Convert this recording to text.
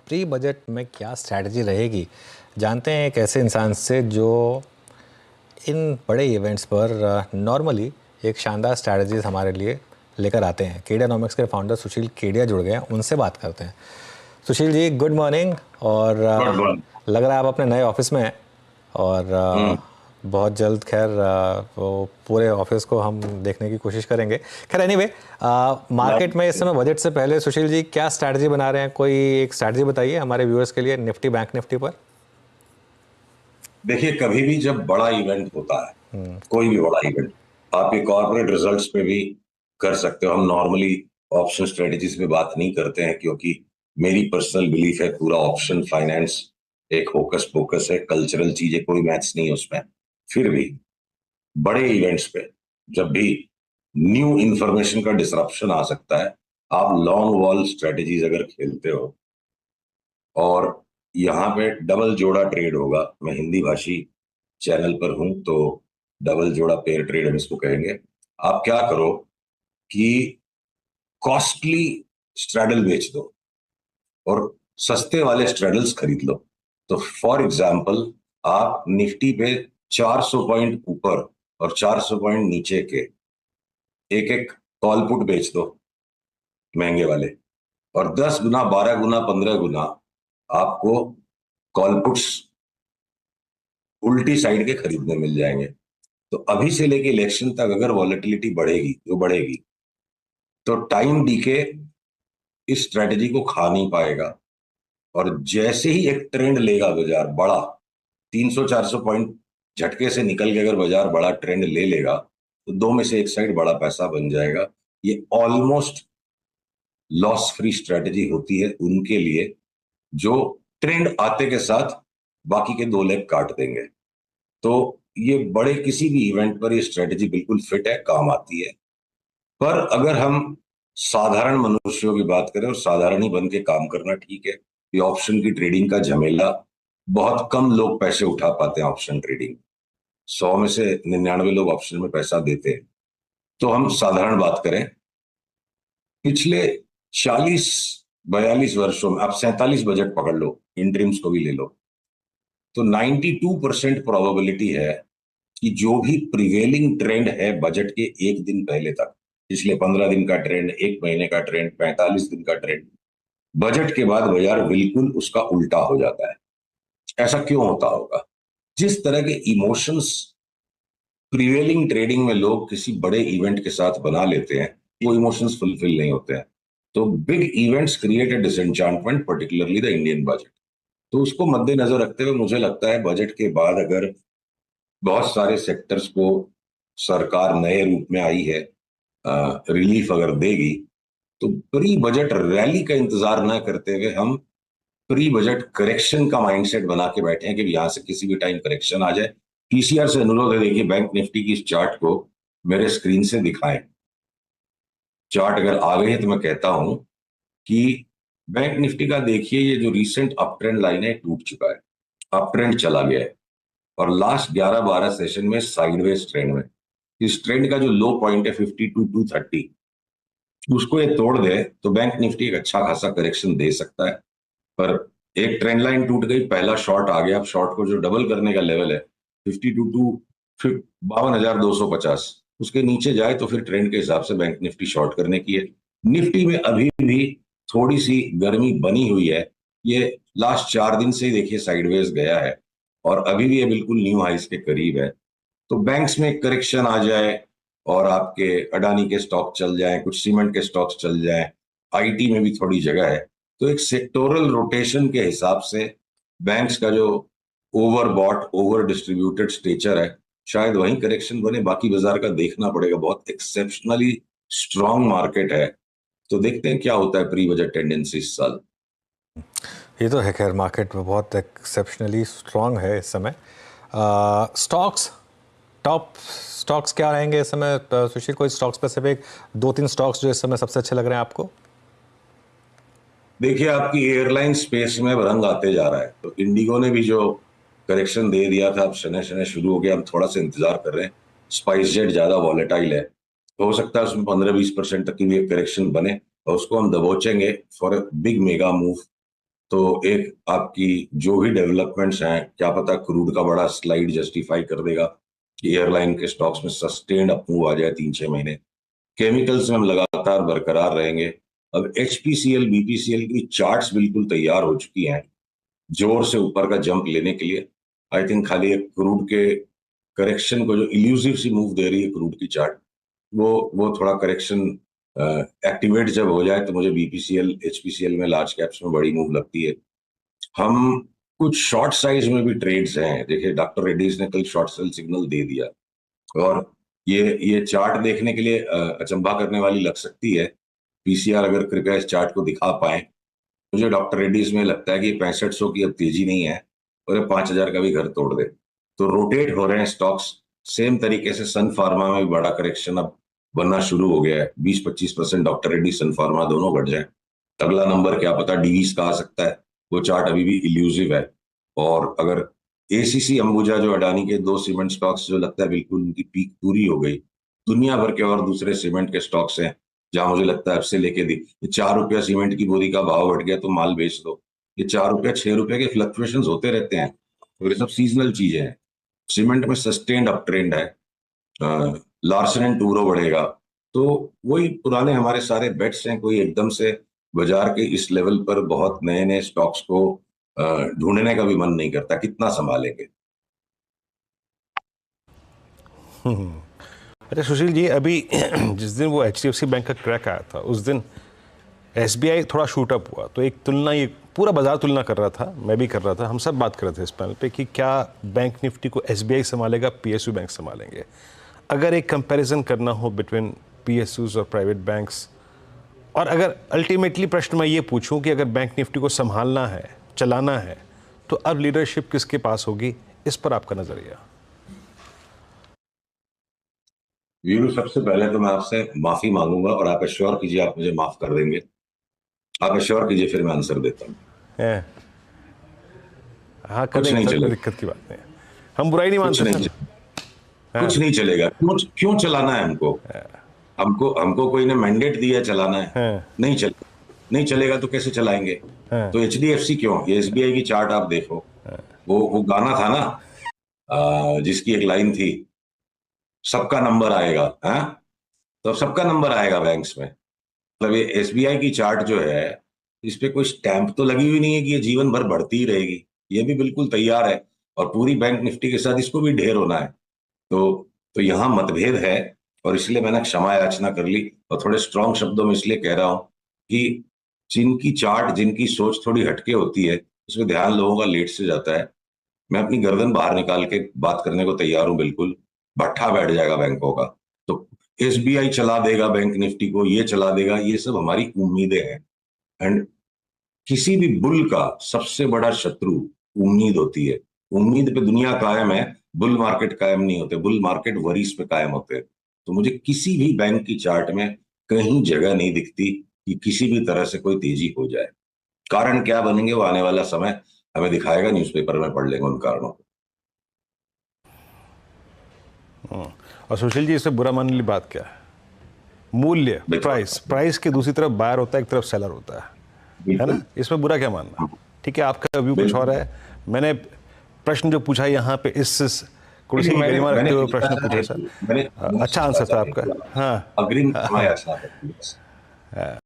Pre budget में क्या strategy रहेगी, जानते हैं एक ऐसे इंसान से जो इन बड़े इवेंट्स पर नॉर्मली एक शानदार स्ट्रैटेजीज हमारे लिए लेकर आते हैं। केडियानॉमिक्स के फाउंडर सुशील केडिया जुड़ गए हैं, उनसे बात करते हैं। Sushil ji, good morning. और लग रहा है आप अपने नए ऑफिस में हैं और बहुत जल्द खैर वो पूरे ऑफिस को हम देखने की कोशिश करेंगे। खैर एनीवे, मार्केट में इस समय बजट से पहले सुशील जी क्या स्ट्रैटेजी बना रहे हैं? कोई एक स्ट्रैटेजी बताइए हमारे व्यूअर्स के लिए निफ्टी बैंक निफ्टी पर। देखिए, कभी भी जब बड़ा इवेंट होता है, कोई भी बड़ा इवेंट, आप ये कॉर्पोरेट रिजल्ट्स पे भी कर सकते हो। हम नॉर्मली ऑप्शन स्ट्रेटेजीज पे बात नहीं करते हैं क्योंकि मेरी पर्सनल बिलीफ है पूरा ऑप्शन फाइनेंस एक होकस पोकस है, कल्चरल चीज है, कोई मैथ्स नहीं है उसमें। फिर भी बड़े इवेंट्स पे जब भी न्यू इंफॉर्मेशन का डिसरप्शन आ सकता है, आप लॉन्ग वॉल स्ट्रेटेजीज अगर खेलते हो और यहाँ पे डबल जोड़ा ट्रेड होगा। मैं हिंदी भाषी चैनल पर हूं तो डबल जोड़ा पेयर ट्रेड हम इसको कहेंगे। आप क्या करो कि कॉस्टली स्ट्रैडल बेच दो और सस्ते वाले स्ट्रैडल्स खरीद लो। तो फॉर एग्जांपल, आप निफ्टी पे 400 पॉइंट ऊपर और 400 पॉइंट नीचे के एक एक कॉल पुट बेच दो, महंगे वाले, और 10 गुना, 12 गुना, 15 गुना आपको कॉल पुट्स उल्टी साइड के खरीदने मिल जाएंगे। तो अभी से लेके इलेक्शन तक अगर वॉलेटिलिटी बढ़ेगी, जो बढ़ेगी, तो टाइम डीके इस स्ट्रेटजी को खा नहीं पाएगा। और जैसे ही एक ट्रेंड लेगा बाजार बड़ा, 300-400 पॉइंट झटके से निकल के अगर बाजार बड़ा ट्रेंड ले लेगा, तो दो में से एक साइड बड़ा पैसा बन जाएगा। ये ऑलमोस्ट लॉस फ्री स्ट्रेटजी होती है उनके लिए जो ट्रेंड आते के साथ बाकी के दो लेग काट देंगे। तो ये बड़े किसी भी इवेंट पर ये स्ट्रेटजी बिल्कुल फिट है, काम आती है। पर अगर हम साधारण मनुष्यों की बात करें और साधारण ही बन के काम करना ठीक है। ये ऑप्शन की ट्रेडिंग का झमेला, बहुत कम लोग पैसे उठा पाते हैं ऑप्शन ट्रेडिंग। 100 में से 99 लोग ऑप्शन में पैसा देते हैं। तो हम साधारण बात करें, पिछले 40-42 वर्षों में आप 47 बजट पकड़ लो, इंटरिम्स को भी ले लो, तो 92% प्रोबेबिलिटी है कि जो भी प्रिवेलिंग ट्रेंड है बजट के एक दिन पहले तक, पिछले 15 दिन का ट्रेंड, एक महीने का ट्रेंड, 45 दिन का ट्रेंड, बजट के बाद बाजार बिल्कुल उसका उल्टा हो जाता है। ऐसा क्यों होता होगा? जिस तरह के इमोशंस प्रिवेलिंग ट्रेडिंग में लोग किसी बड़े इवेंट के साथ बना लेते हैं, वो इमोशंस फुलफिल नहीं होते हैं। तो big events create a disenchantment, particularly the Indian budget. तो उसको मद्देनजर रखते हुए मुझे लगता है बजट के बाद अगर बहुत सारे सेक्टर्स को सरकार नए रूप में आई है, रिलीफ अगर देगी, तो प्री बजट रैली का इंतजार न करते हुए हम प्री बजट करेक्शन का माइंडसेट बना के बैठे हैं कि यहां से किसी भी टाइम करेक्शन आ जाए। पीसीआर से अनुरोध है, देखिए बैंक निफ्टी की इस चार्ट को मेरे स्क्रीन से दिखाएं। चार्ट अगर आ गई है तो मैं कहता हूं कि बैंक निफ्टी का देखिए, ये जो रिसेंट अप ट्रेंड लाइन है टूट चुका है, अप ट्रेंड चला गया है और लास्ट 11-12 सेशन में साइडवेज ट्रेंड में। इस ट्रेंड का जो लो पॉइंट है 52-230, उसको ये तोड़ दे तो बैंक निफ्टी एक अच्छा खासा करेक्शन दे सकता है। पर एक ट्रेंड लाइन टूट गई, पहला शॉर्ट आ गया। अब शॉर्ट को जो डबल करने का लेवल है 52-52,250, उसके नीचे जाए तो फिर ट्रेंड के हिसाब से बैंक निफ्टी शॉर्ट करने की है। निफ्टी में अभी भी थोड़ी सी गर्मी बनी हुई है। ये लास्ट 4 दिन से ही देखिए साइडवेज गया है और अभी भी ये बिल्कुल न्यू हाइस के करीब है। तो बैंक्स में करेक्शन आ जाए और आपके अडानी के स्टॉक चल जाए, कुछ सीमेंट के स्टॉक्स चल जाए, आईटी में भी थोड़ी जगह है, तो एक सेक्टोरल रोटेशन के हिसाब से बैंक्स का जो over bought, over distributed stature है, शायद वहीं करेक्शन बने। बाकी बाजार का देखना पड़ेगा, बहुत एक्सेप्शनली स्ट्रांग मार्केट है। तो देखते हैं क्या होता है प्री बजट टेंडेंसी इस साल। ये तो है, खैर मार्केट में बहुत एक्सेप्शनली स्ट्रांग है इस समय। स्टॉक्स, टॉप स्टॉक्स क्या रहेंगे इस समय? सुशील, कोई स्टॉक स्पेसिफिक 2-3 स्टॉक्स जो इस समय सबसे अच्छे लग रहे हैं आपको? देखिए, आपकी एयरलाइन स्पेस में रंग आते जा रहा है। तो इंडिगो ने भी जो करेक्शन दे दिया था, अब शनै शनै शुरू हो गया। हम थोड़ा सा इंतजार कर रहे हैं। स्पाइस जेट ज्यादा वॉलेटाइल है, तो हो सकता है उसमें 15-20% तक की भी एक करेक्शन बने और उसको हम दबोचेंगे फॉर बिग मेगा मूव तो एक आपकी जो भी डेवलपमेंट्स हैं, क्या पता क्रूड का बड़ा स्लाइड जस्टिफाई कर देगा कि एयरलाइन के स्टॉक्स में सस्टेन्ड अप मूव आ जाए 3-6 महीने। केमिकल्स में हम लगातार बरकरार रहेंगे। अब एचपीसीएल बीपीसीएल की चार्ट्स बिल्कुल तैयार हो चुकी हैं जोर से ऊपर का जंप लेने के लिए। आई थिंक खाली एक क्रूड के करेक्शन को जो इल्यूसिव सी मूव दे रही है क्रूड की चार्ट, वो थोड़ा करेक्शन एक्टिवेट जब हो जाए तो मुझे बीपीसीएल एचपीसीएल में लार्ज कैप्स में बड़ी मूव लगती है। हम कुछ शॉर्ट साइज में भी ट्रेड्स हैं। देखिए डॉक्टर रेड्डीज ने कल शॉर्ट सेल सिग्नल दे दिया, और ये चार्ट देखने के लिए अचंभा करने वाली लग सकती है। पीसीआर अगर कृपया इस चार्ट को दिखा पाए, मुझे डॉक्टर रेड्डीज में लगता है कि 6500 की अब तेजी नहीं है और ये 5000 का भी घर तोड़ दे। तो रोटेट हो रहे हैं स्टॉक्स। सेम तरीके से सन फार्मा में भी बड़ा करेक्शन अब बनना शुरू हो गया है। 20-25% डॉक्टर रेड्डी सन फार्मा दोनों घट जाए, अगला नंबर क्या पता डीवीज का आ सकता है। वो चार्ट अभी भी इल्यूसिव है। और अगर एसीसी अंबुजा जो अडानी के 2 सीमेंट स्टॉक्स जो लगता है बिल्कुल उनकी पीक पूरी हो गई, दुनिया भर के और दूसरे सीमेंट के स्टॉक्स हैं जहां मुझे लगता है अब से लेके ये 4 रुपया सीमेंट की बोरी का भाव बढ़ गया तो माल बेच दो। ये 4 रुपया 6 रुपए के फ्लक्चुएशंस होते रहते हैं और ये सब सीजनल चीजें हैं। सीमेंट में सस्टेन्ड अप ट्रेंड है। लार्सन एंड टूब्रो बढ़ेगा। तो वही पुराने हमारे सारे बेट्स हैं। कोई एकदम से बाजार के इस लेवल पर बहुत नए नए स्टॉक्स को ढूंढने का भी मन नहीं करता, कितना संभालेंगे। अच्छा सुशील जी, अभी जिस दिन वो एचडीएफसी बैंक का क्रैक आया था उस दिन एसबीआई थोड़ा शूट अप हुआ, तो एक तुलना, ये पूरा बाजार तुलना कर रहा था, मैं भी कर रहा था, हम सब बात कर रहे थे इस पैनल पे कि क्या बैंक निफ्टी को एसबीआई संभालेगा, पीएसयू बैंक संभालेंगे। अगर एक कंपैरिजन करना हो बिटवीन पीएसयूज और प्राइवेट बैंक्स, और अगर अल्टीमेटली प्रश्न मैं ये पूछूं कि अगर बैंक निफ्टी को संभालना है, चलाना है, तो अब लीडरशिप किसके पास होगी, इस पर आपका नजरिया? वीरू, सबसे पहले तो मैं आपसे माफी मांगूंगा और आप एश्योर कीजिए आप मुझे माफ कर देंगे। आप एश्योर कीजिए, फिर मैं आंसर देता हूँ। हाँ, कुछ नहीं चलेगा, दिक्कत की बात नहीं, हम बुराई नहीं मानते। कुछ नहीं चलेगा। क्यों चलाना है हमको? हमको कोई ने मैंडेट दिया है चलाना है? नहीं चलेगा तो कैसे चलाएंगे? तो एचडीएफसी क्यों? ये एसबीआई की चार्ट आप देखो, वो गाना था ना जिसकी एक लाइन थी, सबका नंबर आएगा। हाँ, तो सबका नंबर आएगा बैंक्स में। मतलब ये एसबीआई की चार्ट जो है, इस पे कोई स्टैंप तो लगी हुई नहीं है कि ये जीवन भर बढ़ती ही रहेगी। ये भी बिल्कुल तैयार है और पूरी बैंक निफ्टी के साथ इसको भी ढेर होना है। तो यहाँ मतभेद है और इसलिए मैंने क्षमा याचना कर ली और थोड़े स्ट्रॉन्ग शब्दों में इसलिए कह रहा हूं कि जिनकी चार्ट, जिनकी सोच थोड़ी हटके होती है, उसमें ध्यान लोगों का लेट से जाता है। मैं अपनी गर्दन बाहर निकाल के बात करने को तैयार हूं, बिल्कुल भट्ठा बैठ जाएगा बैंकों का। तो एसबीआई चला देगा बैंक निफ्टी को, ये चला देगा, ये सब हमारी उम्मीदें हैं। एंड किसी भी बुल का सबसे बड़ा शत्रु उम्मीद होती है। उम्मीद पे दुनिया कायम है, बुल मार्केट कायम नहीं होते। बुल मार्केट वरीज पे कायम होते हैं। तो मुझे किसी भी बैंक की चार्ट में कहीं जगह नहीं दिखती कि किसी भी तरह से कोई तेजी हो जाए। कारण क्या बनेंगे वो आने वाला समय हमें दिखाएगा, न्यूज़पेपर में पढ़ लेंगे उन कारणों को। और सुशील जी, इससे बुरा मानने वाली बात क्या है? मूल्य, प्राइस के दूसरी तरफ बायर होता है, एक तरफ सेलर होता है ना? इसमें बुरा क्या मानना? ठीक है, आपका व्यू कुछ और है। मैंने प्रश्न जो पूछा यहाँ पे इस कुर्सी की गरिमा रखते हुए प्रश्न पूछा सर, अच्छा आंसर था आपका। हाँ, अग्रिम